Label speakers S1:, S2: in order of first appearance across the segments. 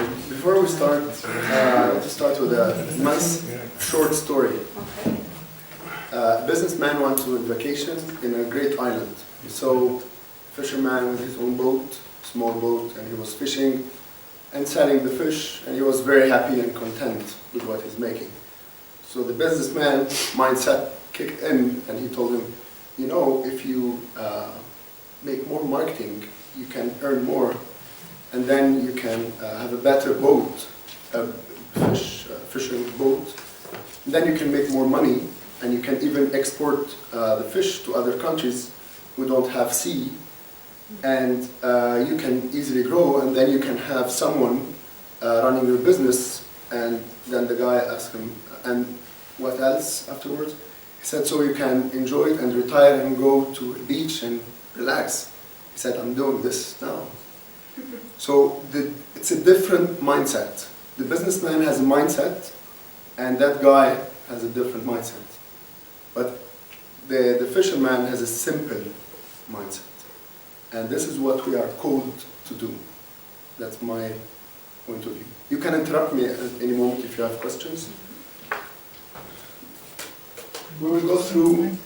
S1: Before we start, I want to start with a nice short story. A businessman went to a vacation in a great island. He saw a fisherman with his own boat, small boat, and he was fishing and selling the fish, and he was very happy and content with what he's making. So the businessman mindset kicked in, and he told him, you know, if you make more marketing, you can earn more, and then you can have a better boat, a fishing boat. And then you can make more money, and you can even export the fish to other countries who don't have sea, and you can easily grow, and then you can have someone running your business. And then the guy asked him, and what else afterwards? He said, so you can enjoy it and retire and go to a beach and relax. He said, I'm doing this now. So it's a different mindset. The businessman has a mindset, and that guy has a different mindset. But the fisherman has a simple mindset. And this is what we are called to do. That's my point of view. You can interrupt me at any moment if you have questions. We will go through,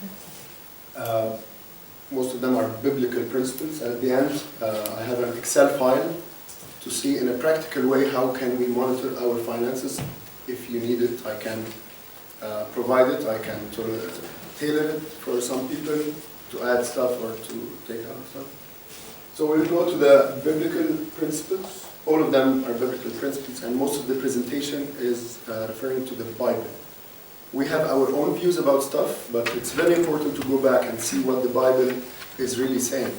S1: most of them are biblical principles. At the end, I have an Excel file to see in a practical way how can we monitor our finances. If you need it, I can provide it. I can tailor it for some people to add stuff or to take out stuff. So we'll go to the biblical principles. All of them are biblical principles, and most of the presentation is referring to the Bible. We have our own views about stuff, but it's very important to go back and see what the Bible is really saying.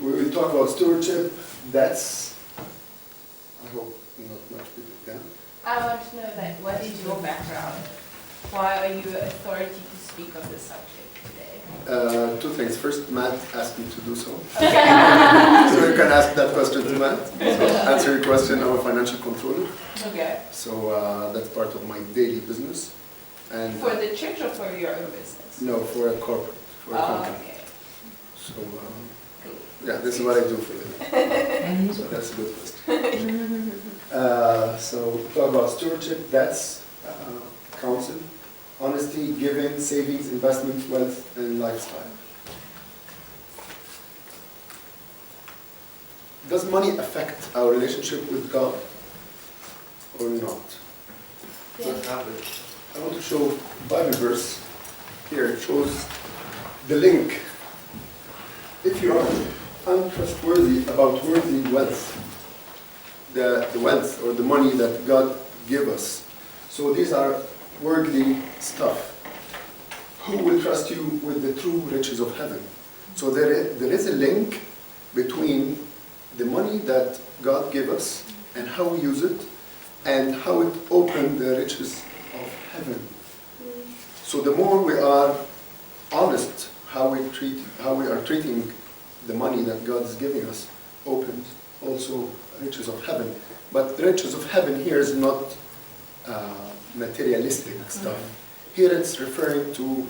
S1: We will talk about stewardship. That's, I hope not much people can.
S2: I want to know that what is your background? Why are you authority to speak of this subject today?
S1: Two things. First, Matt asked me to do so. So you can ask that question to Matt. So answer your question, our financial controller.
S2: Okay.
S1: So that's part of my daily business. And
S2: for the church or for your own business?
S1: No, for a corporate, for a company.
S2: Okay.
S1: So yeah, this is what I do for them. So that's a good question. So talk about stewardship. That's counsel, honesty, giving, savings, investment, wealth, and lifestyle. Does money affect our relationship with God or not?
S2: Yes.
S1: I want to show a Bible verse here. It shows the link. If you are untrustworthy about worldly wealth, the wealth or the money that God gave us, so these are worldly stuff, who will trust you with the true riches of heaven? So there is a link between the money that God gave us and how we use it and how it opened the riches of heaven. So the more we are honest how we are treating the money that God is giving us, opens also riches of heaven. But the riches of heaven here is not materialistic stuff. Here it's referring to,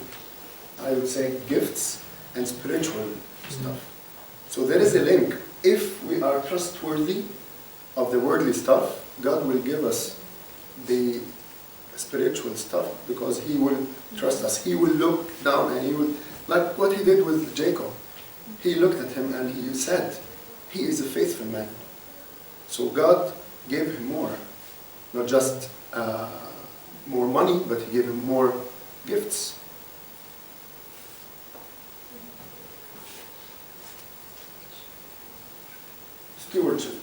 S1: I would say, gifts and spiritual stuff. So there is a link. If we are trustworthy of the worldly stuff, God will give us the spiritual stuff because He will trust us. He will look down and He will, like what He did with Jacob. He looked at him and He said, he is a faithful man. So God gave him more, not just more money, but He gave him more gifts. Stewardship.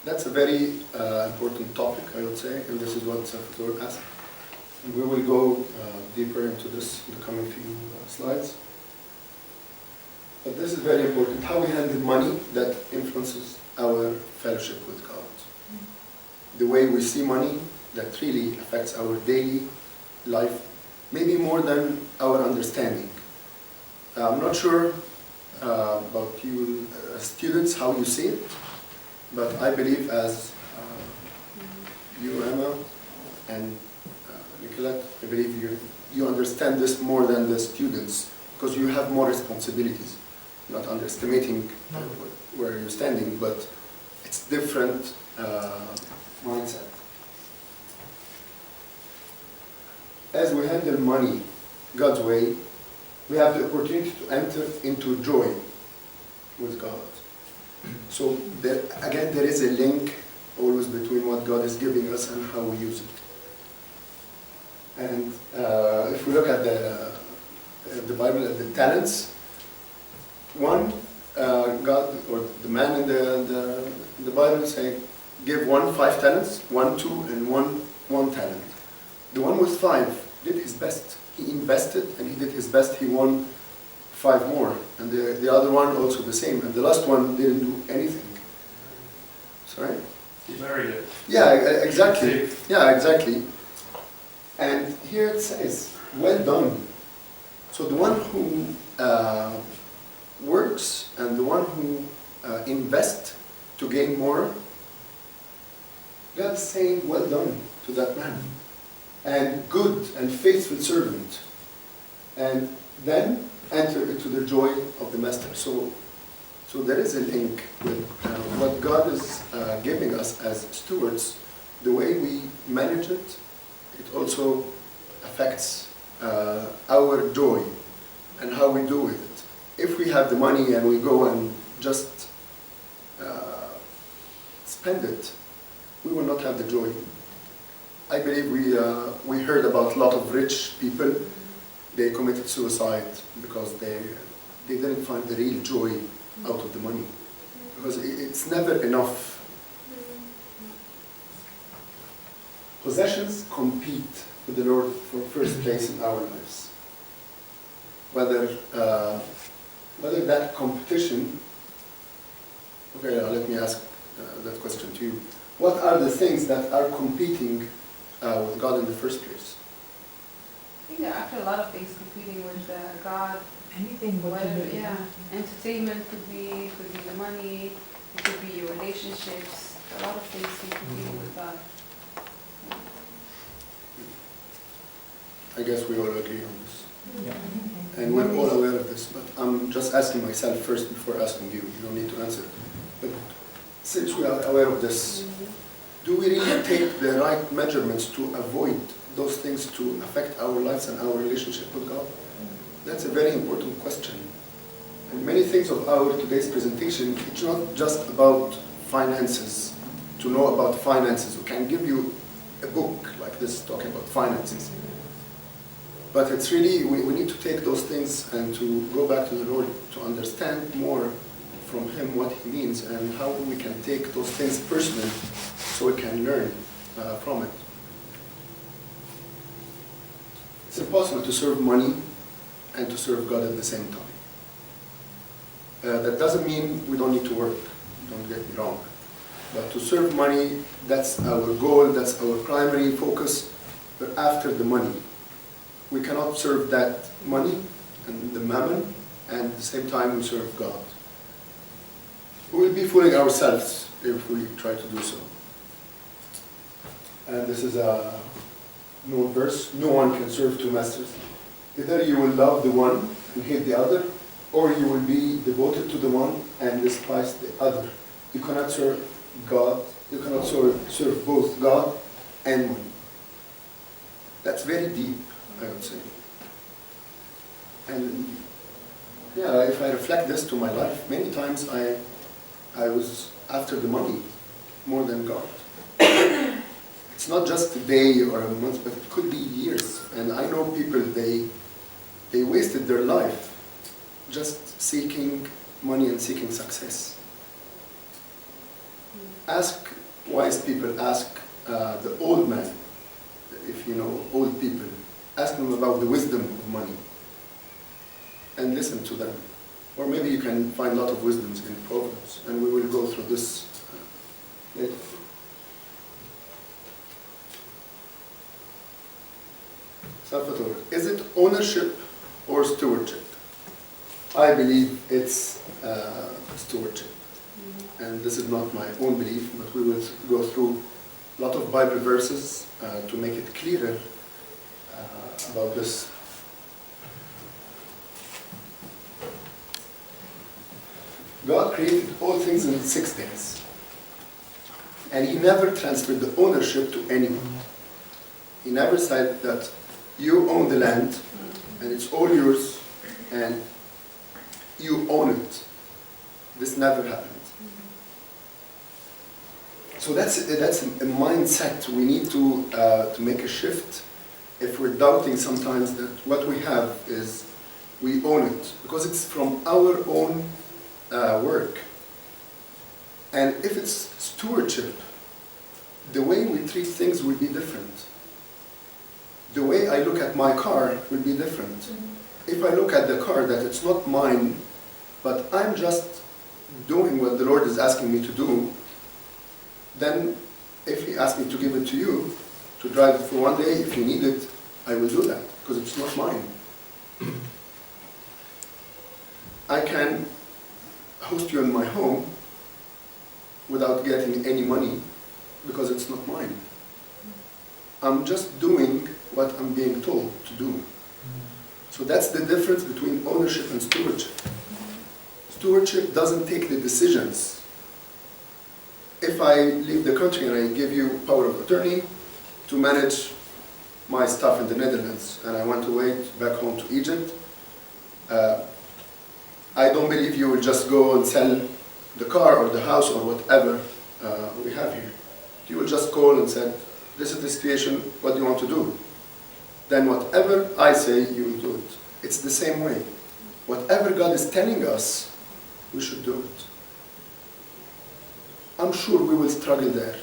S1: That's a very important topic, I would say, and this is what Salvatore asked. And we will go deeper into this in the coming few slides. But this is very important. How we handle money that influences our fellowship with God. The way we see money that really affects our daily life, maybe more than our understanding. I'm not sure about you students, how you see it, but I believe as you, Emma, and Nicolette, I believe you understand this more than the students, because you have more responsibilities. Not underestimating where you're standing, but it's different mindset. As we handle money God's way, we have the opportunity to enter into joy with God. So again, there is a link always between what God is giving us and how we use it. And if we look at the Bible, at the talents, one, God, or the man in the Bible saying, give 1 5 talents, 1 2, and 1 talent. The one with 5 did his best. He invested and he did his best. He won 5 more. And the other one also the same. And the last one didn't do anything. Sorry?
S3: He married it.
S1: Yeah, exactly. Yeah, exactly. And here it says, well done. So the one who works and the one who invests to gain more, God's saying, well done to that man. And good and faithful servant. And then enter into the joy of the master. So there is a link with what God is giving us as stewards. The way we manage it, it also affects our joy and how we do with it. If we have the money and we go and just spend it, we will not have the joy. I believe we heard about a lot of rich people. They committed suicide because they didn't find the real joy out of the money, because it's never enough. Possessions compete with the Lord for first place in our lives. Whether that competition, okay, let me ask that question to you. What are the things that are competing with God in the first place?
S2: I think there are actually a lot of things competing with God.
S4: Anything but
S2: Yeah, entertainment could be the money, it could be your relationships. A lot of things competing with God.
S1: I guess we all agree on this. And we're all aware of this, but I'm just asking myself first before asking you. You don't need to answer. But since we are aware of this, do we really take the right measurements to avoid those things to affect our lives and our relationship with God? That's a very important question. And many things of our today's presentation, it's not just about finances, to know about finances. We can give you a book like this talking about finances. But it's really, we need to take those things and to go back to the Lord to understand more from Him what He means and how we can take those things personally so we can learn from it. It's impossible to serve money and to serve God at the same time. That doesn't mean we don't need to work, don't get me wrong. But to serve money, that's our goal, that's our primary focus. But after the money, we cannot serve that money and the mammon and at the same time we serve God. We will be fooling ourselves if we try to do so. And this is a known verse. No one can serve 2 masters. Either you will love the one and hate the other, or you will be devoted to the one and despise the other. You cannot serve God, you cannot serve both God and money. That's very deep, I would say. And yeah, if I reflect this to my life, many times I was after the money more than God. It's not just a day or a month, but it could be years. And I know people, they wasted their life just seeking money and seeking success. Ask wise people, ask the old man, if you know old people, ask them about the wisdom of money and listen to them. Or maybe you can find a lot of wisdoms in Proverbs, and we will go through this later. Salvatore, is it ownership or stewardship? I believe it's stewardship. And this is not my own belief, but we will go through a lot of Bible verses to make it clearer about this. God created all things in 6 days. And he never transferred the ownership to anyone. He never said that you own the land and it's all yours and you own it. This never happened. So that's a mindset we need to make a shift if we're doubting sometimes that what we have is we own it, because it's from our own work. And if it's stewardship, the way we treat things will be different. The way I look at my car will be different. If I look at the car that it's not mine, but I'm just doing what the Lord is asking me to do, then if He asks me to give it to you, to drive it for one day, if you need it, I will do that, because it's not mine. I can host you in my home without getting any money, because it's not mine. I'm just doing what I'm being told to do. So that's the difference between ownership and stewardship. Stewardship doesn't take the decisions. If I leave the country and I give you power of attorney to manage my stuff in the Netherlands, and I want to wait back home to Egypt, I don't believe you will just go and sell the car or the house or whatever we have here. You will just call and say, this is the situation, what do you want to do? Then whatever I say, you will do it. It's the same way. Whatever God is telling us, we should do it. I'm sure we will struggle there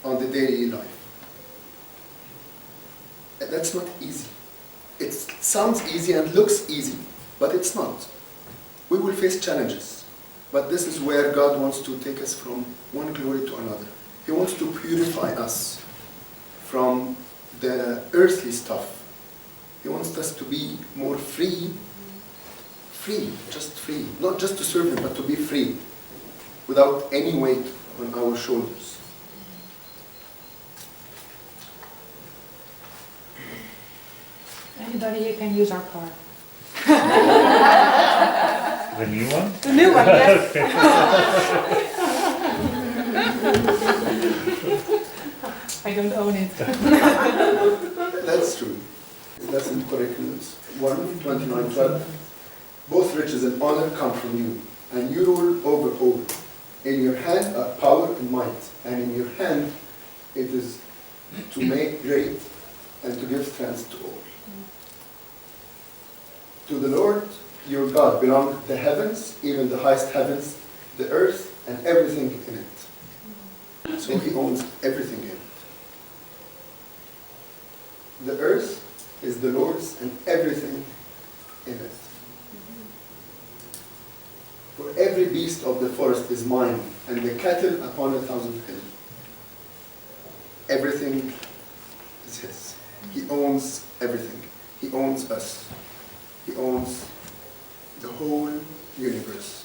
S1: on the daily life. That's not easy. It sounds easy and looks easy, but it's not. We will face challenges, but this is where God wants to take us from one glory to another. He wants to purify us from the earthly stuff. He wants us to be more free, just free. Not just to serve Him, but to be free, without any weight on our shoulders.
S3: Anybody here can use our car.
S4: The new one?
S3: The new one, yes. I don't own it.
S1: That's true. That's in Corinthians 1:29-12. Both riches and honor come from you, and you rule over all. In your hand are power and might, and in your hand it is to make great and to give strength to all. To the Lord your God belong the heavens, even the highest heavens, the earth, and everything in it. So He owns everything in it. The earth is the Lord's and everything in it. For every beast of the forest is mine, and the cattle upon 1,000 hills. Everything is His. He owns everything. He owns us. He owns the whole universe,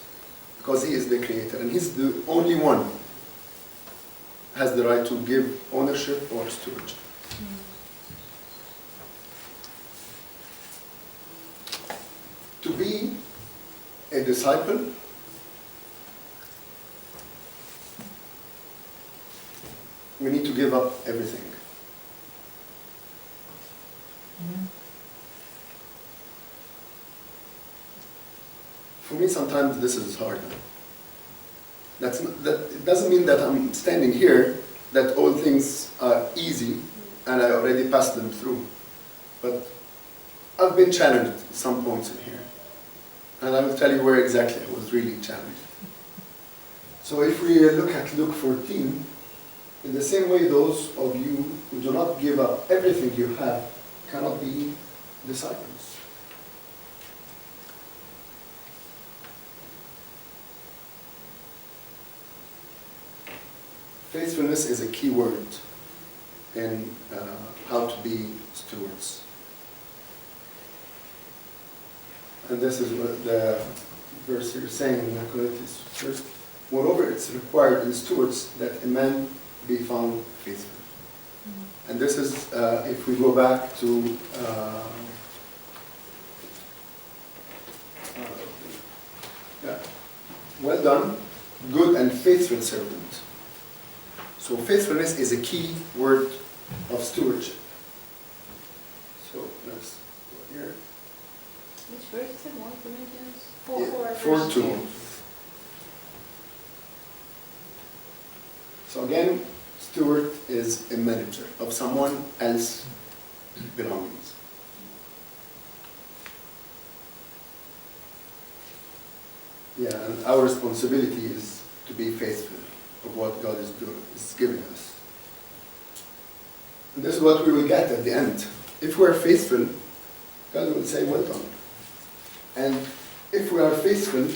S1: because He is the creator, and He's the only one who has the right to give ownership or stewardship. To be a disciple, we need to give up everything. For me, sometimes this is hard. That it doesn't mean that I'm standing here, that all things are easy, and I already passed them through. But I've been challenged at some points in here. And I will tell you where exactly I was really challenged. So if we look at Luke 14, in the same way those of you who do not give up everything you have cannot be disciples. Faithfulness is a key word in how to be stewards. And this is what the verse here is saying in Corinthians first. Moreover, it's required in stewards that a man be found faithful. Mm-hmm. And this is, if we go back to well done, good and faithful servant. So faithfulness is a key word of stewardship. So let's go here.
S2: Which verse is it? 1 Corinthians?
S1: Yeah,
S2: 4,
S1: 4:2. So again, steward is a manager of someone else's belongings. Yeah, and our responsibility is to be faithful of what God is doing, is giving us. And this is what we will get at the end. If we are faithful, God will say, well done. And if we are faithful,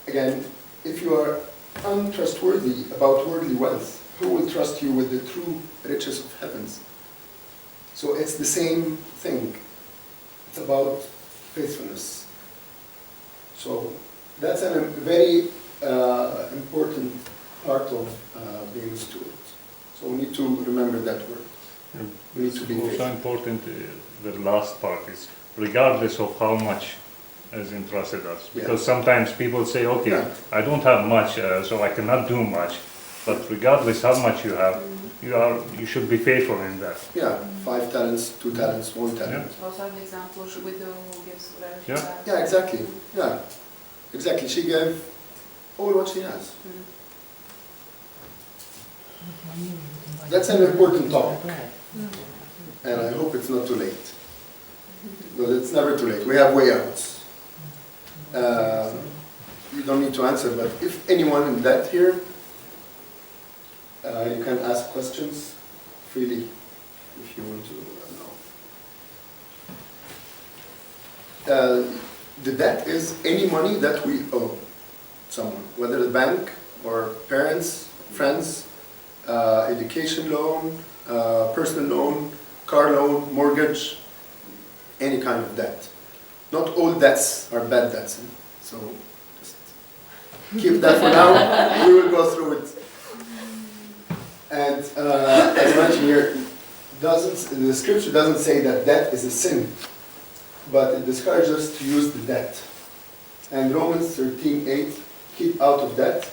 S1: again, if you are untrustworthy about worldly wealth, who will trust you with the true riches of heavens? So it's the same thing. It's about faithfulness. So that's a very important part of being a steward. So we need to remember that word. We need to be
S4: also
S1: faithful.
S4: important, the last part is, regardless of how much is entrusted us. Because sometimes people say, okay,
S1: Yeah.
S4: I don't have much, so I cannot do much. But regardless how much you have, you should be faithful in that.
S1: Yeah, 5 talents, 2 talents, 1 talent.
S2: Also have the example of the widow who gives whatever she
S4: Yeah.
S2: has.
S1: Yeah, exactly. Yeah, exactly. She gave all what she has. That's an important topic, and I hope it's not too late. But it's never too late. We have way outs. You don't need to answer, but if anyone in that here, you can ask questions freely if you want to know. The debt is any money that we owe someone, whether the bank or parents, friends, education loan, personal loan, car loan, mortgage, any kind of debt. Not all debts are bad debts, so just keep that for now. We will go through it. And as mentioned here, the scripture doesn't say that debt is a sin, but it discourages us to use the debt. And Romans 13:8, keep out of debt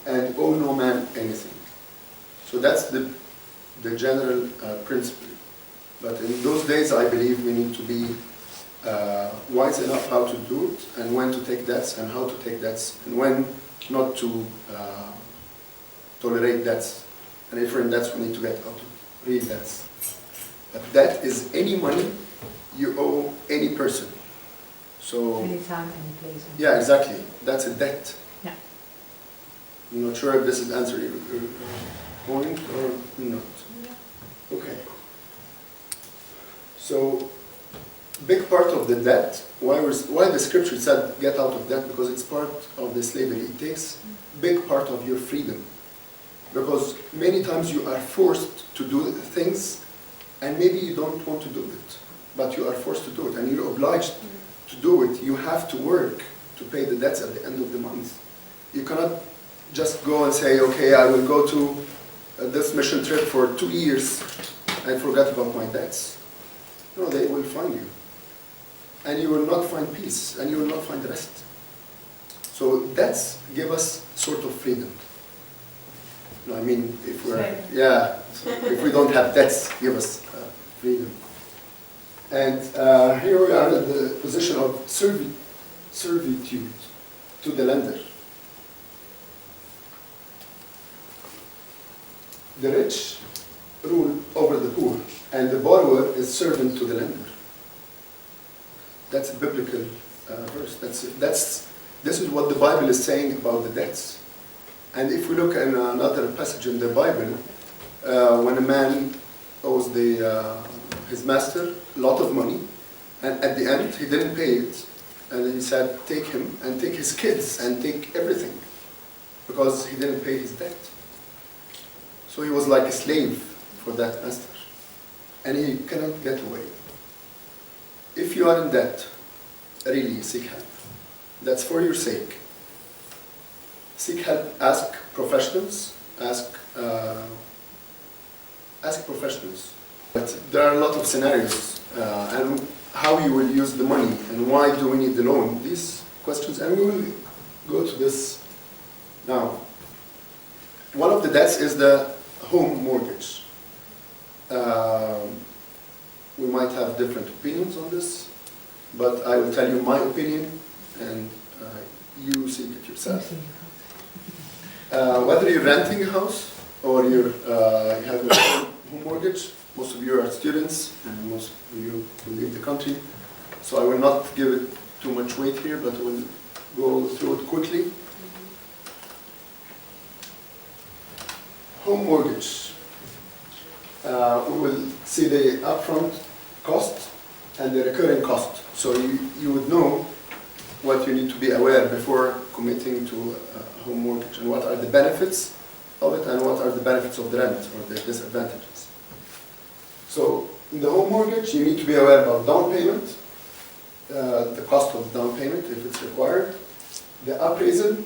S1: and owe no man anything. So that's the general principle. But in those days, I believe we need to be wise enough how to do it, and when to take debts, and how to take debts, and when not to tolerate debts. And if we're in debts, we need to get out of real debts. But debt is any money you owe any person. So
S3: Anytime, any place.
S1: yeah, exactly. That's a debt.
S3: Yeah.
S1: I'm not sure if this is answering your point or not. Okay. So, big part of the debt, why the scripture said get out of debt, because it's part of the slavery. It takes big part of your freedom. Because many times you are forced to do things, and maybe you don't want to do it, but you are forced to do it, and you're obliged to do it. You have to work to pay the debts at the end of the month. You cannot just go and say, okay, I will go to this mission trip for 2 years and forget about my debts. No, they will find you. And you will not find peace, and you will not find rest. So debts give us sort of freedom. No, I mean, if we're, so if we don't have debts, give us freedom. And here we are in the position of servitude to the lender. The rich rule over the poor, and the borrower is servant to the lender. That's a biblical verse. This is what the Bible is saying about the debts. And if we look at another passage in the Bible, when a man owes his master a lot of money, and at the end he didn't pay it, and he said, take him and take his kids and take everything, because he didn't pay his debt. So he was like a slave for that master, and he cannot get away. If you are in debt, really seek help. That's for your sake. Seek help, ask professionals, ask professionals. But there are a lot of scenarios, and how you will use the money, and why do we need the loan, these questions, and we will go to this now. one of the debts is the home mortgage. We might have different opinions on this, but I will tell you my opinion, and you see it yourself. Whether you're renting a house or you have a home mortgage, most of you are students and most of you will leave the country, so I will not give it too much weight here, but I will go through it quickly. Home mortgage. We will see the upfront cost and the recurring cost. So you would know what you need to be aware before committing to a home mortgage, and what are the benefits of it and what are the benefits of the rent or the disadvantages. So in the home mortgage, you need to be aware about down payment, the cost of the down payment if it's required, the appraisal.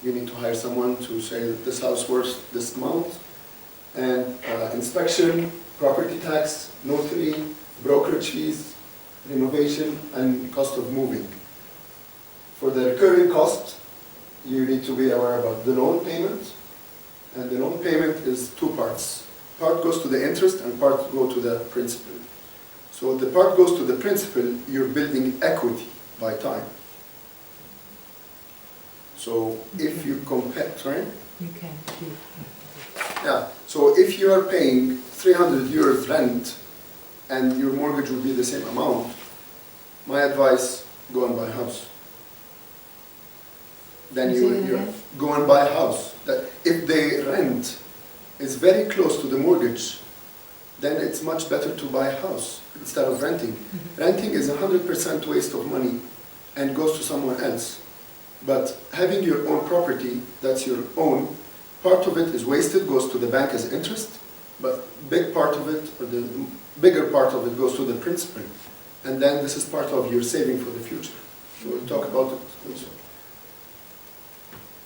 S1: You need to hire someone to say that this house worth this amount, and inspection, property tax, notary, brokerage fees, renovation, and cost of moving. For the recurring cost, you need to be aware about the loan payment, and the loan payment is two parts. Part goes to the interest and part go to the principal. So the part goes to the principal, you're building equity by time. So if you compare, sorry?
S3: You can do.
S1: Yeah, so if you are paying 300 euros rent and your mortgage will be the same amount, my advice, go and buy a house. Then you go and buy a house. That if the rent is very close to the mortgage, then it's much better to buy a house instead of renting.
S3: Mm-hmm.
S1: Renting is 100% waste of money and goes to someone else. But having your own property, that's your own, part of it is wasted, goes to the bank as interest, but big part of it, or the bigger part of it, goes to the principal. And then this is part of your saving for the future. We'll talk about it also.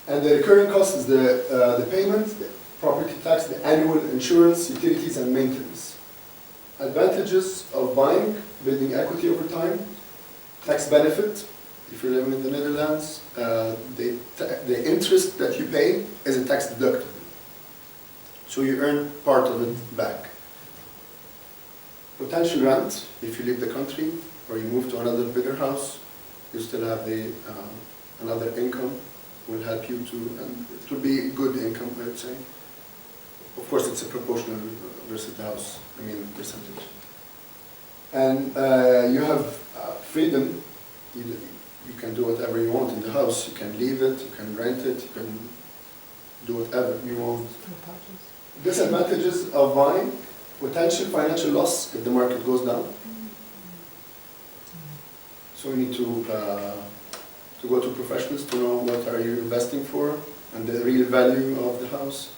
S1: And the recurring cost is the payment, the property tax, the annual insurance, utilities, and maintenance. Advantages of buying, building equity over time, tax benefit. If you're living in the Netherlands, the interest that you pay is a tax deductible. So you earn part of it back. Potential rent, if you leave the country or you move to another bigger house, you still have the another income, will help you to, and it will be good income, I would say. Of course, it's a proportional versus the house, percentage. And you have freedom. You can do whatever you want in the house. You can leave it, you can rent it, you can do whatever you want. Disadvantages of buying: potential financial loss if the market goes down. So you need to go to professionals to know what are you investing for and the real value of the house,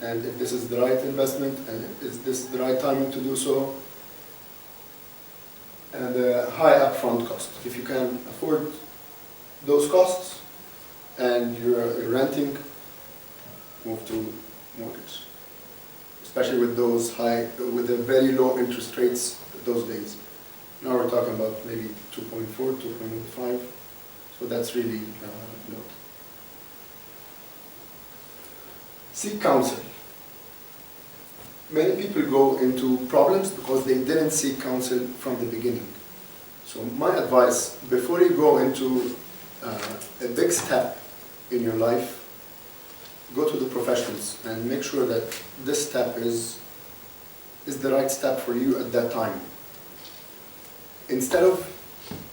S1: and if this is the right investment and is this the right timing to do so. And the high upfront cost. If you can afford those costs and you're renting, move to mortgage. Especially with those with the very low interest rates those days. Now we're talking about maybe 2.4, 2.5, so that's really low. Seek counsel. Many people go into problems because they didn't seek counsel from the beginning. So my advice, before you go into a big step in your life, go to the professionals and make sure that this step is the right step for you at that time. Instead of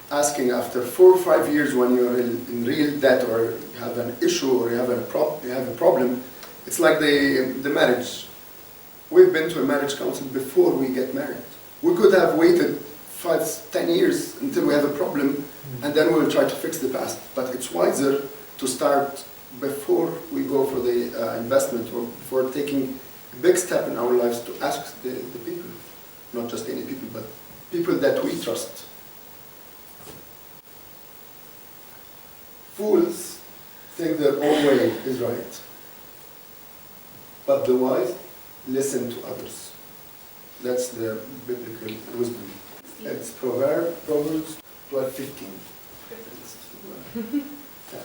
S1: asking after 4 or 5 years when you're in real debt or you have an issue or you have a problem, it's like the marriage. We've been to a marriage counsel before we get married. We could have waited 5, 10 years until we have a problem, and then we will try to fix the past. But it's wiser to start before we go for the investment or before taking a big step in our lives, to ask the people, not just any people, but people that we trust. Fools think their own way is right, but the wise listen to others. That's the biblical wisdom. It's Proverbs 12:15. Yeah.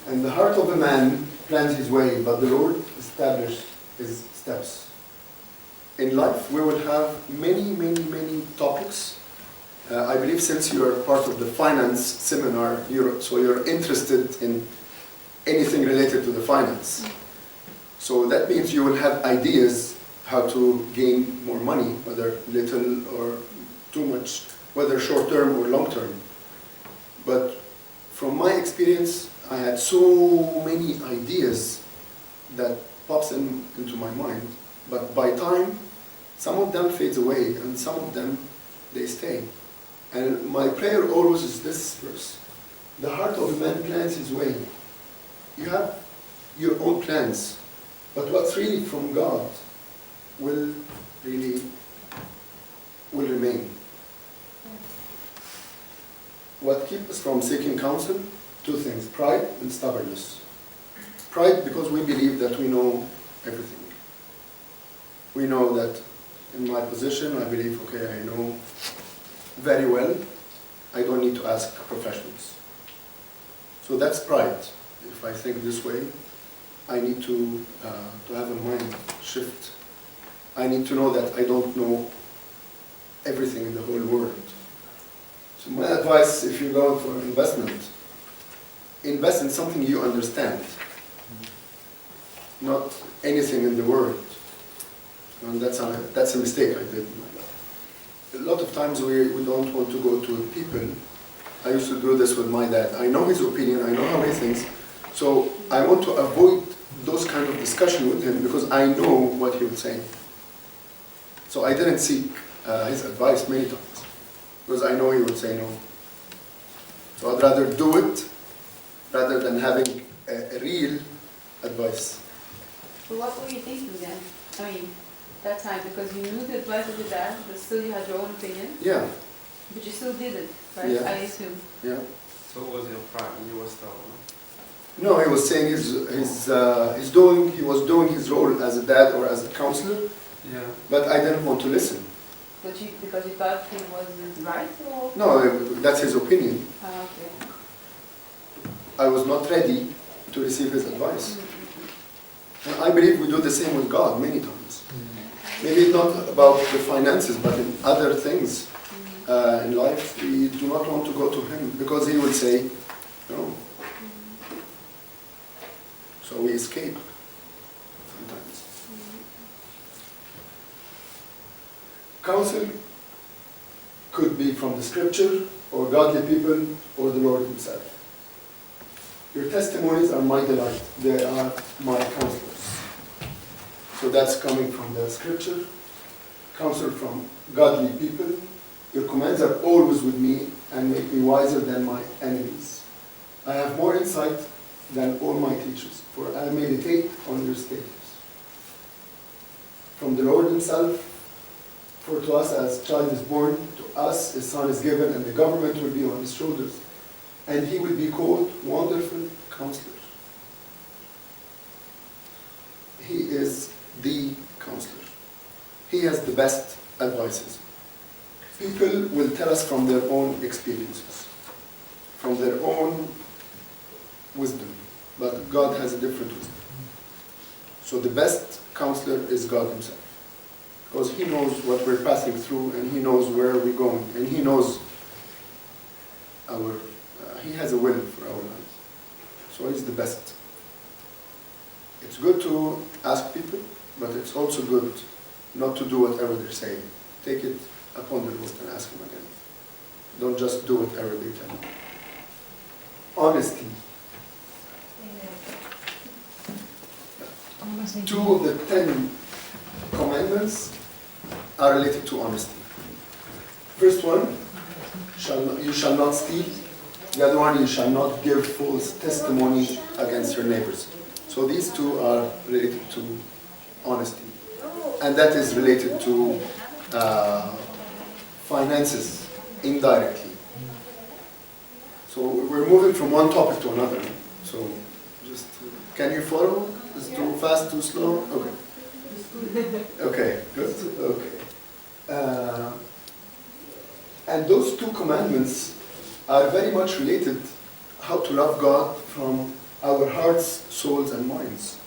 S1: And the heart of a man plans his way, but the Lord establishes his steps. In life, we will have many topics. I believe since you are part of the finance seminar, so you're interested in anything related to the finance. So that means you will have ideas how to gain more money, whether little or too much, whether short term or long term. But from my experience, I had so many ideas that pops into my mind, but by time, some of them fades away and some of them, they stay. And my prayer always is this verse: the heart of man plans his way. You have your own plans, but what's really from God will remain. What keeps us from seeking counsel? Two things: pride and stubbornness. Pride because we believe that we know everything. We know that in my position, I believe, okay, I know very well, I don't need to ask professionals. So that's pride. If I think this way, I need to have a mind shift. I need to know that I don't know everything in the whole world. So my advice, if you go for investment, invest in something you understand, not anything in the world. And that's a mistake I did. A lot of times we don't want to go to people. I used to do this with my dad. I know his opinion, I know how he thinks, so I want to avoid those kind of discussion with him because I know what he would say. So I didn't seek his advice many times because I know he would say no. So I'd rather do it rather than having a real advice.
S2: So what were you thinking then? I mean, that time, because you knew the advice of your dad, but still you had your own opinion?
S1: Yeah.
S2: But you still did it, right?
S1: Yeah.
S2: I assume.
S1: Yeah.
S5: So what was your pride? You were still...
S1: No, he was saying he was doing his role as a dad or as a counselor,
S5: Yeah.
S1: but I didn't want to listen.
S2: But because you thought he wasn't right, or?
S1: No, that's his opinion.
S2: Ah, okay.
S1: I was not ready to receive his advice.
S2: Mm-hmm.
S1: And I believe we do the same with God many times. Maybe not about the finances, but in other things in life, we do not want to go to him because he will say no. So we escape sometimes. Counsel could be from the scripture or godly people or the Lord himself. Your testimonies are my delight. They are my counselors. So that's coming from the scripture. Counsel from godly people. Your commands are always with me and make me wiser than my enemies. I have more insight than all my teachers, for I meditate on your statutes. From the Lord himself, for to us as child is born, to us a son is given, and the government will be on his shoulders, and he will be called Wonderful Counselor. He is the counselor. He has the best advices. People will tell us from their own experiences, from their own wisdom, but God has a different wisdom. So the best counselor is God himself, because he knows what we're passing through, and he knows where we're going, and he knows he has a will for our lives. So he's the best. It's good to ask people, but it's also good not to do whatever they're saying. Take it upon the Lord and ask him again. Don't just do whatever they tell you. Honesty. Two of the 10 commandments are related to honesty. First one, you shall not steal. The other one, you shall not give false testimony against your neighbors. So these two are related to honesty. And that is related to finances indirectly. So we're moving from one topic to another. So just, can you follow? Is it too fast, too slow? Okay. Okay, good. Okay. And those two commandments are very much related how to love God from our hearts, souls, and minds.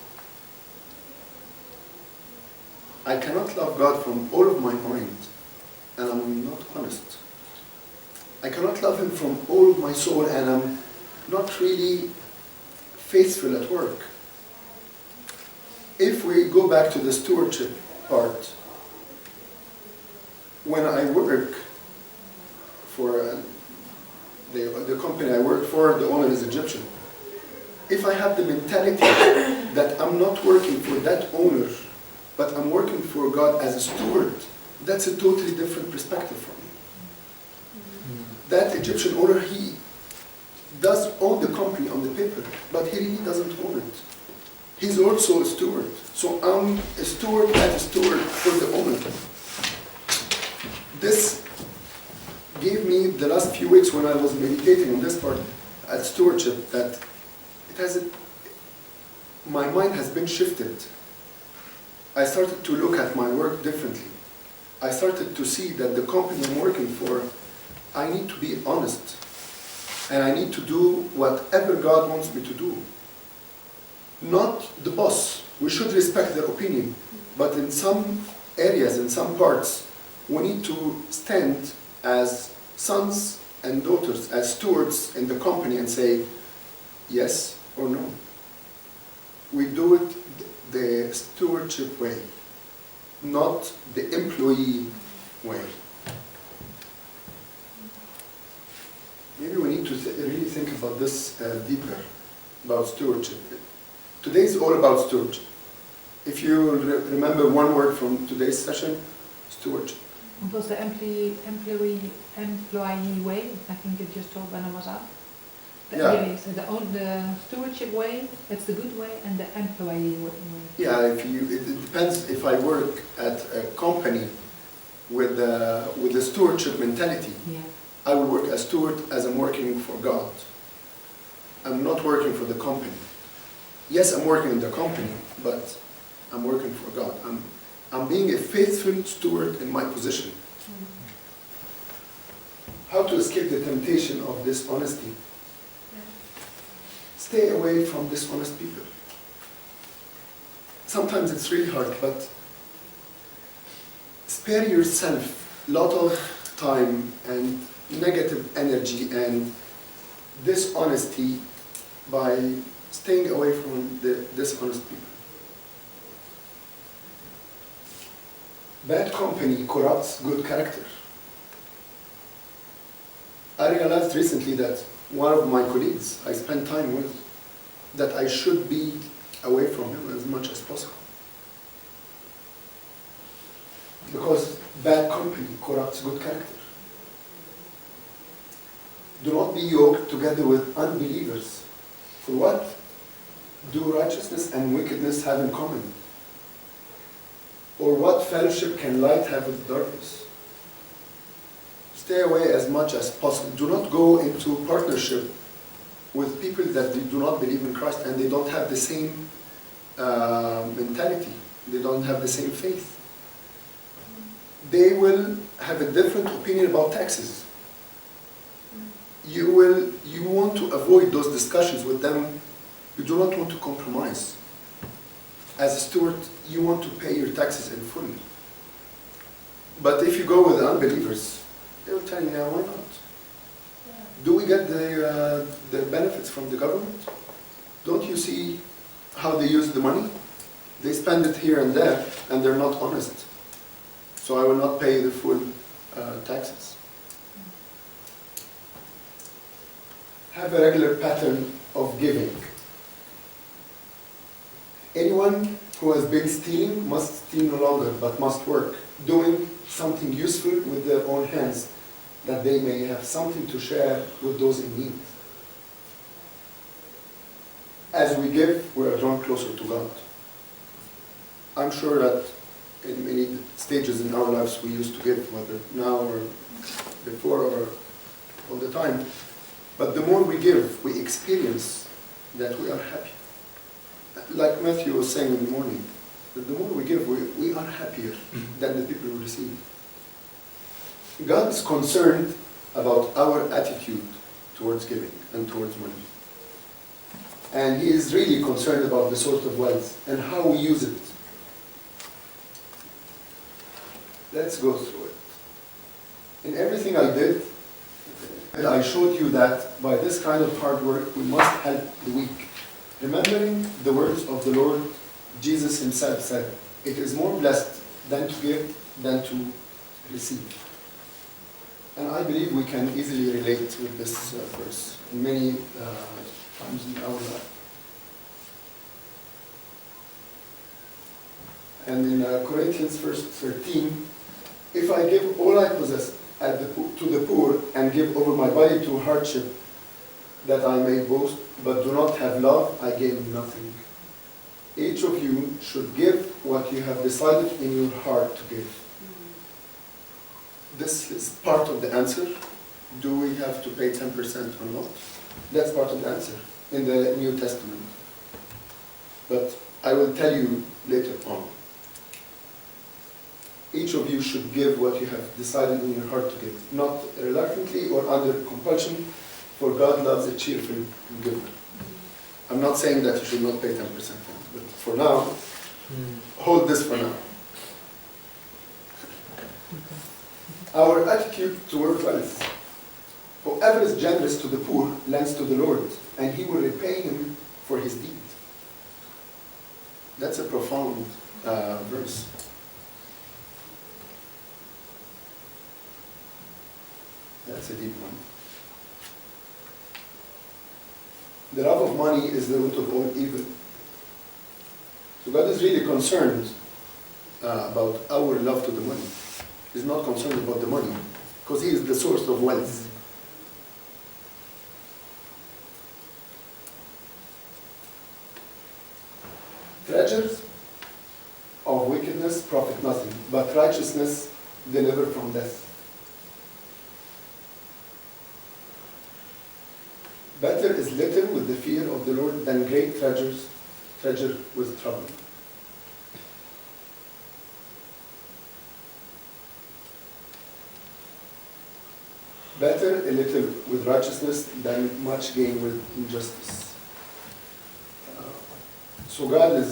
S1: I cannot love God from all of my mind, and I'm not honest. I cannot love Him from all of my soul, and I'm not really faithful at work. If we go back to the stewardship part, when I work for the company I work for, the owner is Egyptian. If I have the mentality that I'm not working for that owner, but I'm working for God as a steward, that's a totally different perspective for me. That Egyptian owner, he does own the company on the paper, but he really doesn't own it. He's also a steward. So I'm a steward as a steward for the owner. This gave me the last few weeks when I was meditating on this part at stewardship that my mind has been shifted. I started to look at my work differently. I started to see that the company I'm working for, I need to be honest. And I need to do whatever God wants me to do. Not the boss. We should respect their opinion. But in some areas, in some parts, we need to stand as sons and daughters, as stewards in the company and say yes or no. We do it the stewardship way, not the employee way. Maybe we need to really think about this deeper, about stewardship. Today is all about stewardship. If you remember one word from today's session, stewardship.
S3: It was the employee way, I think you just told when I was out.
S1: Yeah.
S3: So the stewardship way, that's the good way, and the employee way.
S1: Yeah, it depends if I work at a company with a stewardship mentality.
S3: Yeah.
S1: I will work as steward as I'm working for God. I'm not working for the company. Yes, I'm working in the company, but I'm working for God. I'm being a faithful steward in my position. How to escape the temptation of dishonesty? Stay away from dishonest people. Sometimes it's really hard, but spare yourself a lot of time and negative energy and dishonesty by staying away from the dishonest people. Bad company corrupts good character. I realized recently that one of my colleagues I spent time with, that I should be away from him as much as possible. Because bad company corrupts good character. Do not be yoked together with unbelievers. For what do righteousness and wickedness have in common? Or what fellowship can light have with darkness? Stay away as much as possible. Do not go into partnership with people that do not believe in Christ and they don't have the same mentality. They don't have the same faith. They will have a different opinion about taxes. You want to avoid those discussions with them. You do not want to compromise. As a steward, you want to pay your taxes in full. But if you go with unbelievers, they will tell you, yeah, why not? Do we get the benefits from the government? Don't you see how they use the money? They spend it here and there, and they're not honest. So I will not pay the full taxes. Have a regular pattern of giving. Anyone who has been stealing must steal no longer, but must work, doing something useful with their own hands, that they may have something to share with those in need. As we give, we are drawn closer to God. I'm sure that in many stages in our lives we used to give, whether now or before or all the time. But the more we give, we experience that we are happy. Like Matthew was saying in the morning, that the more we give, we are happier than the people who receive. God is concerned about our attitude towards giving and towards money. And he is really concerned about the source of wealth and how we use it. Let's go through it. In everything I did, I showed you that by this kind of hard work, we must help the weak. Remembering the words of the Lord, Jesus himself said, "It is more blessed than to give than to receive." And I believe we can easily relate with this verse many times in our life. And in Corinthians verse 13, if I give all I possess to the poor and give over my body to hardship that I may boast, but do not have love, I gain nothing. Each of you should give what you have decided in your heart to give. This is part of the answer. Do we have to pay 10% or not? That's part of the answer in the New Testament. But I will tell you later on. Each of you should give what you have decided in your heart to give, not reluctantly or under compulsion, for God loves a cheerful giver. I'm not saying that you should not pay 10%, but for now, hold this for now. Our attitude toward wealth. Whoever is generous to the poor lends to the Lord, and he will repay him for his deed. That's a profound verse. That's a deep one. The love of money is the root of all evil. So God is really concerned about our love to the money. He's not concerned about the money, because he is the source of wealth. Treasures of wickedness profit nothing, but righteousness deliver from death. Better is little with the fear of the Lord than great treasure with trouble. Better a little with righteousness than much gain with injustice. So God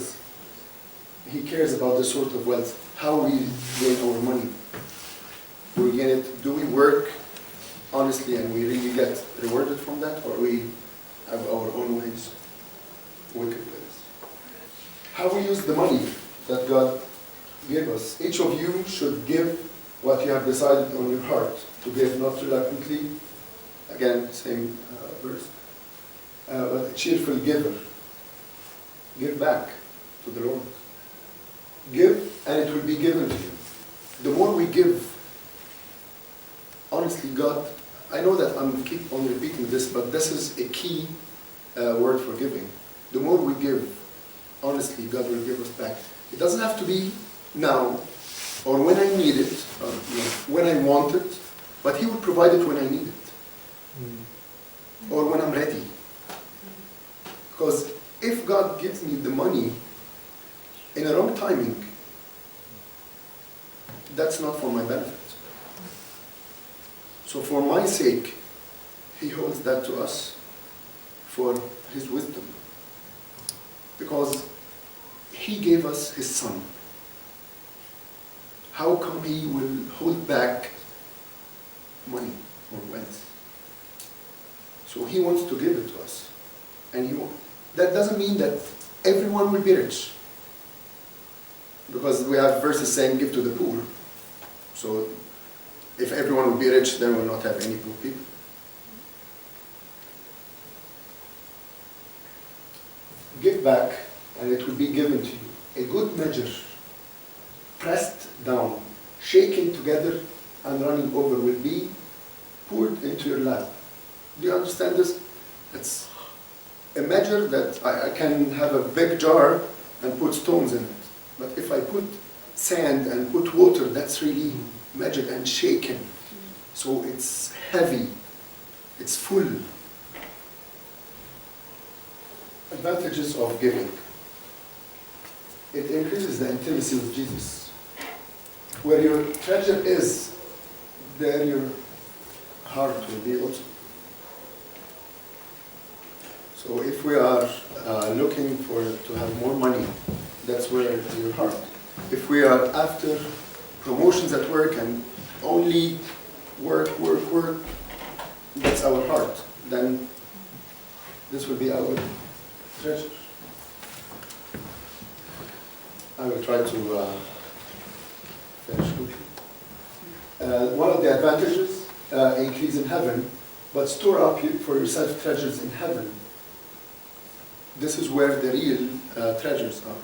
S1: he cares about the sort of wealth, how we gain our money. We gain it, do we work honestly and we really get rewarded from that, or we have our own ways, wicked ways? How we use the money that God gave us. Each of you should give what you have decided on your heart to give, not reluctantly. Again, same verse. But a cheerful giver. Give back to the Lord. Give, and it will be given to you. The more we give, honestly, God, I know that I'm keep on repeating this, but this is a key word for giving. The more we give, honestly, God will give us back. It doesn't have to be now, or when I need it, or when I want it, but he will provide it when I need it. Or when I'm ready. Because if God gives me the money in a wrong timing, that's not for my benefit. So for my sake, he holds that to us for his wisdom. Because he gave us his son. How come he will hold back money or wealth? So he wants to give it to us. And that doesn't mean that everyone will be rich. Because we have verses saying, give to the poor. So if everyone will be rich, then we'll not have any poor people. Give back, and it will be given to you. A good measure, pressed down, shaken together, and running over will be poured into your lap. Do you understand this? It's a measure that I can have a big jar and put stones in it. But if I put sand and put water, that's really measured and shaken. So it's heavy. It's full. Advantages of giving. It increases the intimacy with Jesus. Where your treasure is, there your heart will be also. So if we are looking to have more money, that's where your heart. If we are after promotions at work and only work, that's our heart, then this will be our treasure. I will try to finish quickly. One of the advantages, increase in heaven, but store up for yourself treasures in heaven. This is where the real treasures are.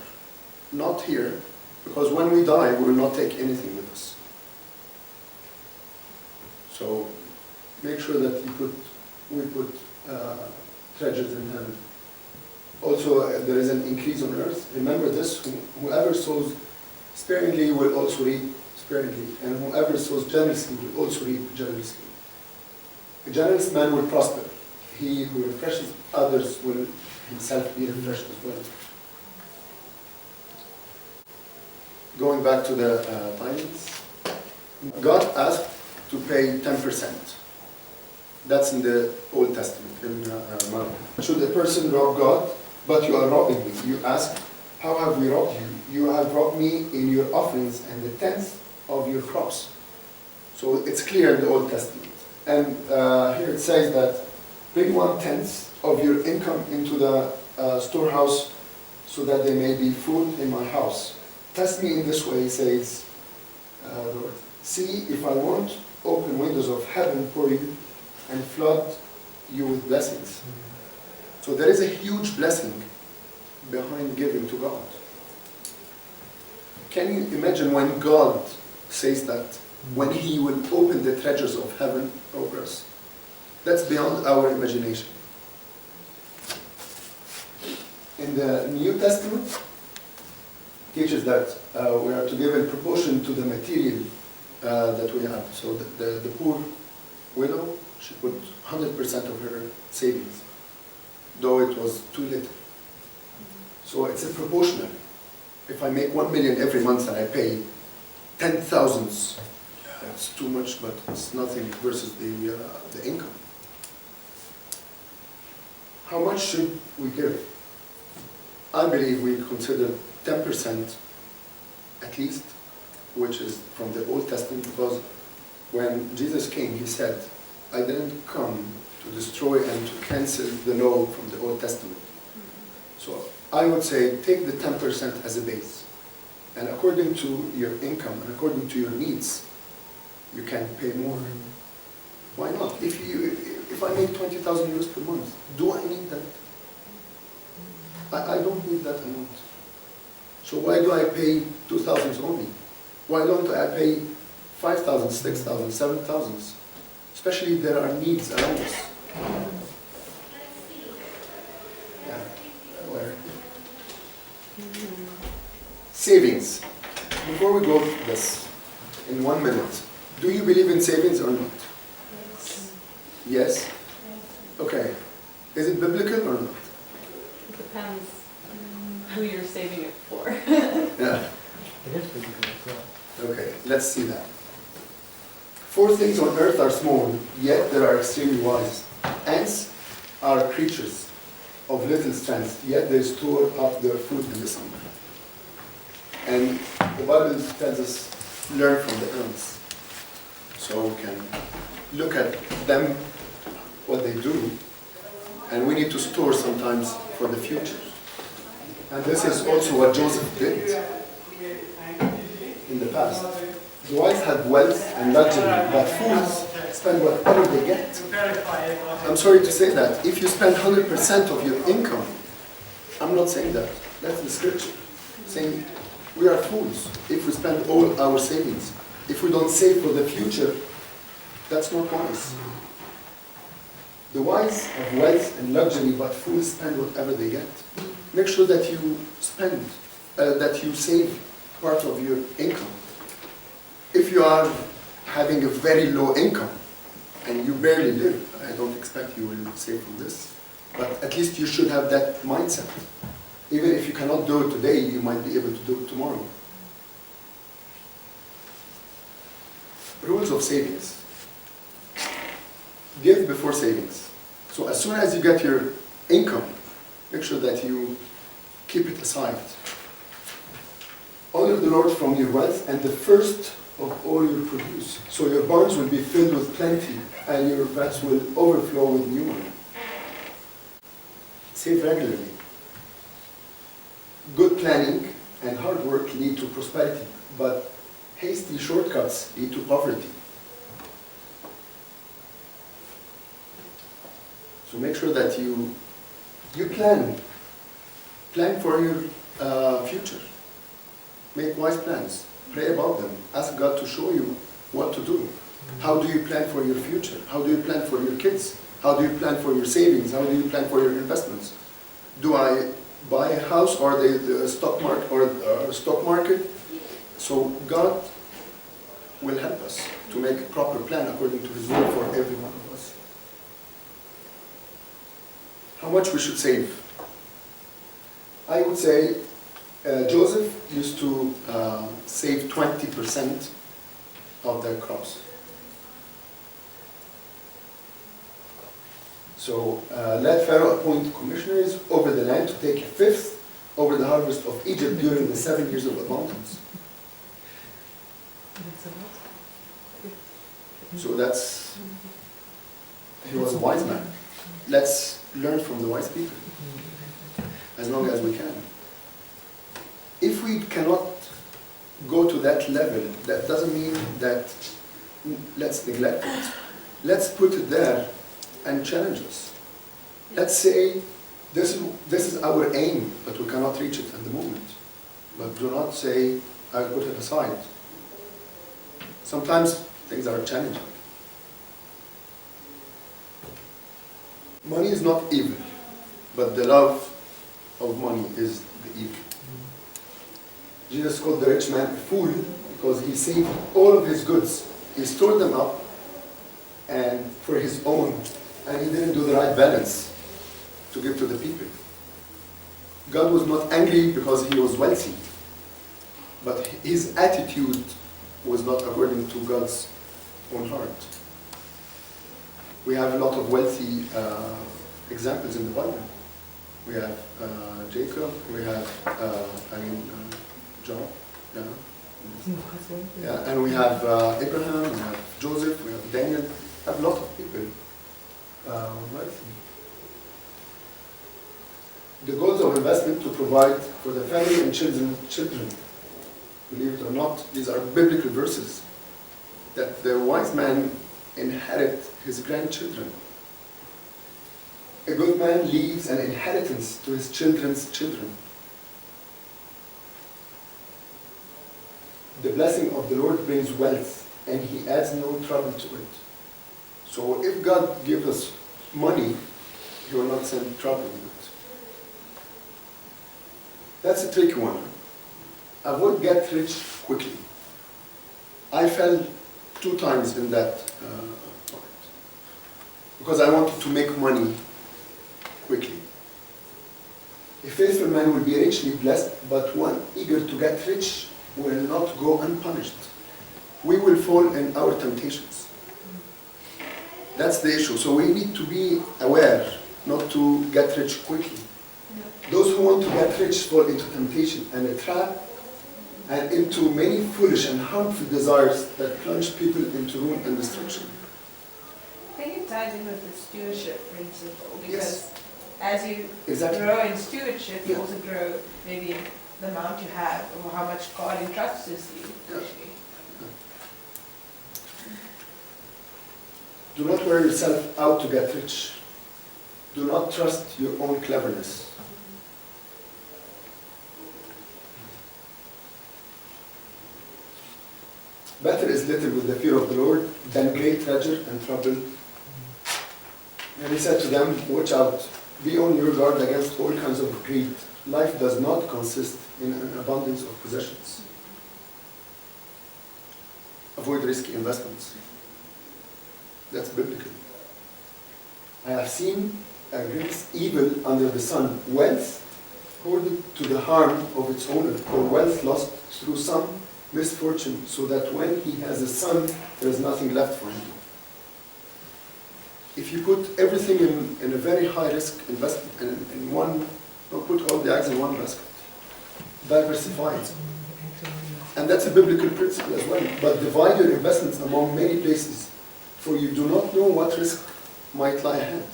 S1: Not here, because when we die, we will not take anything with us. So make sure that we put treasures in heaven. Also, there is an increase on earth. Remember this, whoever sows sparingly will also reap sparingly, and whoever sows generously will also reap generously. A generous man will prosper. He who refreshes others will himself be refreshed as well. Going back to the tithes, God asked to pay 10%. That's in the Old Testament, in Malachi. Should a person rob God? But you are robbing me. You ask, how have we robbed you? You have robbed me in your offerings and the tenth of your crops. So it's clear in the Old Testament. And here it says that bring 1/10 of your income into the storehouse so that there may be food in my house. Test me in this way, says the Lord. See if I won't open windows of heaven for you and flood you with blessings. So there is a huge blessing behind giving to God. Can you imagine when God says that, when He will open the treasures of heaven over us? That's beyond our imagination. In the New Testament, teaches that we are to give in proportion to the material that we have. So the poor widow, she put 100% of her savings, though it was too little. So it's a proportional. If I make 1 million every month and I pay 10,000, that's too much, but it's nothing versus the income. How much should we give? I believe we consider 10% at least, which is from the Old Testament, because when Jesus came, He said, I didn't come to destroy and to cancel the law from the Old Testament. So I would say take the 10% as a base. And according to your income and according to your needs, you can pay more. Why not? If I make 20,000 euros per month, do I need that? I don't need that amount. So why do I pay 2,000 only? Why don't I pay 5,000, 6,000, 7,000? Especially if there are needs around us. Yeah. Where? Savings. Before we go to this, in 1 minute, do you believe in savings or not? Yes? Okay. Is it biblical or not?
S6: It depends who you're saving it for.
S1: Yeah.
S7: It is biblical as well.
S1: Okay, let's see that. 4 things on earth are small, yet they are extremely wise. Ants are creatures of little strength, yet they store up their food in the summer. And the Bible tells us, learn from the ants. So we can look at them, what they do, and we need to store sometimes for the future. And this is also what Joseph did in the past. The wise have wealth and luxury, but fools spend whatever they get. I'm sorry to say that. If you spend 100% of your income, I'm not saying that. That's the scripture. Saying we are fools if we spend all our savings. If we don't save for the future, that's not wise. The wise have wealth and luxury, but fools spend whatever they get. Make sure that you spend, that you save part of your income. If you are having a very low income and you barely live, I don't expect you will save from this, but at least you should have that mindset. Even if you cannot do it today, you might be able to do it tomorrow. Rules of savings. Give before savings. So as soon as you get your income, make sure that you keep it aside. Honor the Lord from your wealth and the first of all your produce. So your barns will be filled with plenty and your vats will overflow with new wine. Save regularly. Good planning and hard work lead to prosperity, but hasty shortcuts lead to poverty. So make sure that you plan for your future. Make wise plans. Pray about them. Ask God to show you what to do. How do you plan for your future? How do you plan for your kids? How do you plan for your savings? How do you plan for your investments? Do I buy a house or the stock market? So God will help us to make a proper plan according to His will for every one of us. How much we should save? I would say Joseph used to save 20% of their crops. So let Pharaoh appoint commissioners over the land to take a fifth over the harvest of Egypt during the 7 years of abundance. So he was a wise man. Let's learn from the wise people as long as we can. If we cannot go to that level, that doesn't mean that let's neglect it. Let's put it there and challenge us. Let's say this is our aim, but we cannot reach it at the moment. But do not say, I'll put it aside. Sometimes things are challenging. Money is not evil, but the love of money is the evil. Jesus called the rich man a fool because he saved all of his goods. He stored them up and for his own, and he didn't do the right balance to give to the people. God was not angry because he was wealthy, but his attitude was not according to God's own heart. We have a lot of wealthy examples in the Bible. We have Jacob, we have John, and we have Abraham, we have Joseph, we have Daniel. We have a lot of people wealthy. The goals of investment to provide for the family and children. Believe it or not, these are biblical verses. That the wise man inherit his grandchildren. A good man leaves an inheritance to his children's children. The blessing of the Lord brings wealth, and He adds no trouble to it. So if God gives us money, He will not send trouble with it. That's a tricky one. Avoid get rich quickly. I fell 2 times in that part. Because I wanted to make money quickly. A faithful man will be richly blessed, but one eager to get rich will not go unpunished. We will fall in our temptations. That's the issue. So we need to be aware not to get rich quickly. Those who want to get rich fall into temptation and a trap and into many foolish and harmful desires that plunge people into ruin and destruction.
S2: I think it ties in with the stewardship principle because
S1: Yes.
S2: as you
S1: Exactly.
S2: grow in stewardship, you
S1: Yeah.
S2: also grow maybe in the amount you have or how much God entrusts you.
S1: Yeah.
S2: Actually.
S1: Do not wear yourself out to get rich. Do not trust your own cleverness. Better is little with the fear of the Lord than great treasure and trouble. And he said to them, watch out, be on your guard against all kinds of greed. Life does not consist in an abundance of possessions. Avoid risky investments. That's biblical. I have seen a great evil under the sun, wealth hoarded to the harm of its owner, or wealth lost through some misfortune, so that when he has a son, there is nothing left for him. If you put everything in a very high risk investment in one, don't put all the eggs in one basket. Diversify. And that's a biblical principle as well. But divide your investments among many places, for you do not know what risk might lie ahead.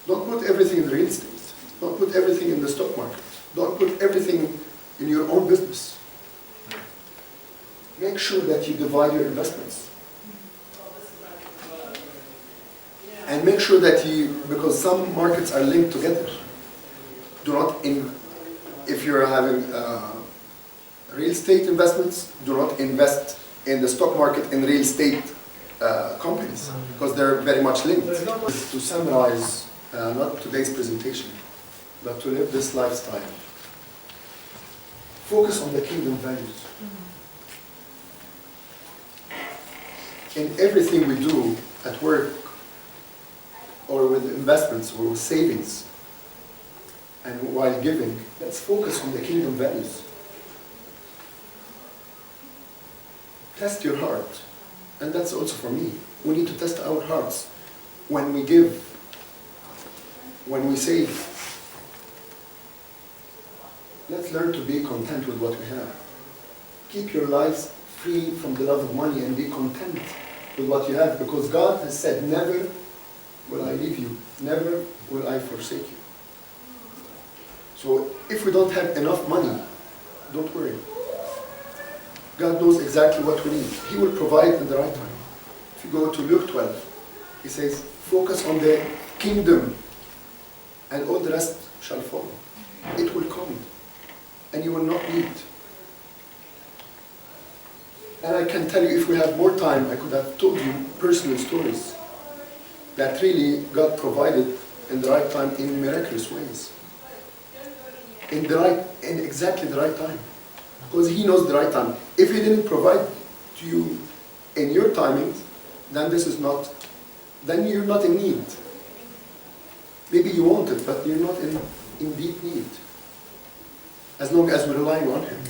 S1: Don't put everything in real estate. Don't put everything in the stock market. Don't put everything in your own business. Make sure that you divide your investments. And make sure that you, because some markets are linked together, do not, if you're having real estate investments, do not invest in the stock market in real estate companies, because they're very much linked. To summarize, not today's presentation, but to live this lifestyle, focus on the kingdom values. In everything we do at work, or with investments, or with savings, and while giving, let's focus on the kingdom values. Test your heart. And that's also for me. We need to test our hearts when we give, when we save. Let's learn to be content with what we have. Keep your lives free from the love of money and be content with what you have, because God has said, never will I leave you, never will I forsake you. So if we don't have enough money, don't worry. God knows exactly what we need. He will provide in the right time. If you go to Luke 12, he says, focus on the kingdom and all the rest shall follow. It will come and you will not need. And I can tell you, if we had more time, I could have told you personal stories that really God provided in the right time in miraculous ways. In exactly the right time. Because He knows the right time. If He didn't provide to you in your timings, then then you're not in need. Maybe you want it, but you're not in deep need. As long as we're relying on Him.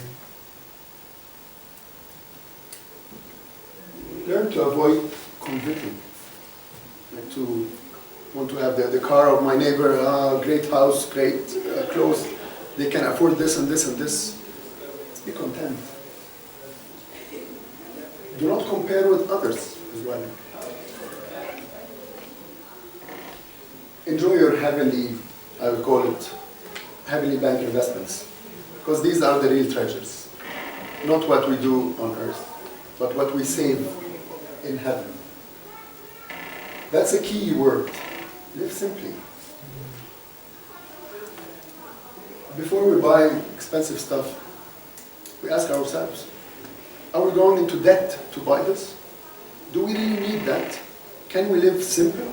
S1: Learn to avoid competing. Like to want to have the car of my neighbor, great house, great clothes. They can afford this and this and this. Be content. Do not compare with others as well. Enjoy your heavenly, I would call it, heavenly bank investments. Because these are the real treasures. Not what we do on earth, but what we save in heaven. That's a key word. Live simply. Before we buy expensive stuff, we ask ourselves, are we going into debt to buy this? Do we really need that? Can we live simple?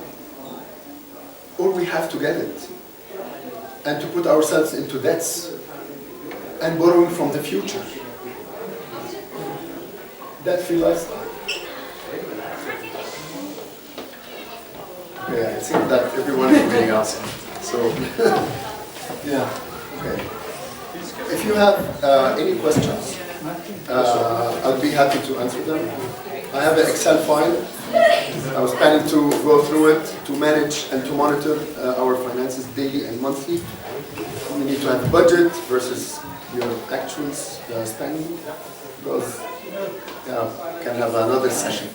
S1: Or we have to get it? And to put ourselves into debts and borrowing from the future. Debt-free lifestyle. Okay, I think that everyone is reading out. So, yeah, okay. If you have any questions, I'd be happy to answer them. I have an Excel file. I was planning to go through it to manage and to monitor our finances daily and monthly. You need to have a budget versus your actual spending, because can have another session.